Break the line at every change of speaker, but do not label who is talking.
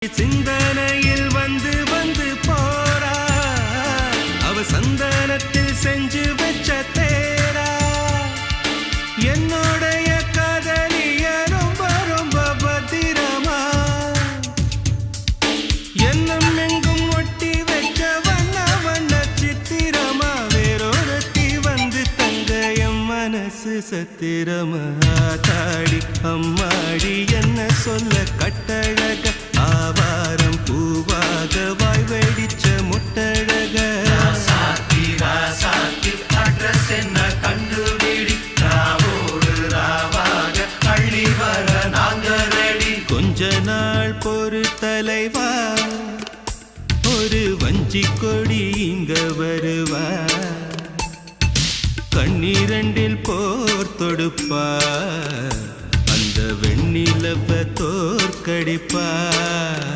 சிந்தனையில் வந்து வந்து போறா, அவ சந்தனத்தில் செஞ்சு வச்ச தேரா. என்னுடைய காதலிய ரொம்ப ரொம்ப பத்திரமா எண்ணம் எங்கும் ஒட்டி வைக்க வண்ண வண்ண சித்திரமா. வேறொருத்தி வந்து தங்க என் மனசு சத்திரமா. தாடி அம்மாடி என்ன சொல்ல கட்டழக, ஆவாரம் பூவாக வாய் வெடிச்ச முட்டழக.
அட்ரஸ் என்ன கண்டுபிடி, ராவோடு ராவாக அள்ளி வர நாங்க ரெடி.
கொஞ்ச நாள் பொறு தலைவா, ஒரு வஞ்சி கொடி இங்க வருவா. கண்ணீரண்டில் போர் தொடுப்பா, அந்த வெண்ணிலவ தோற்கடிப்பா.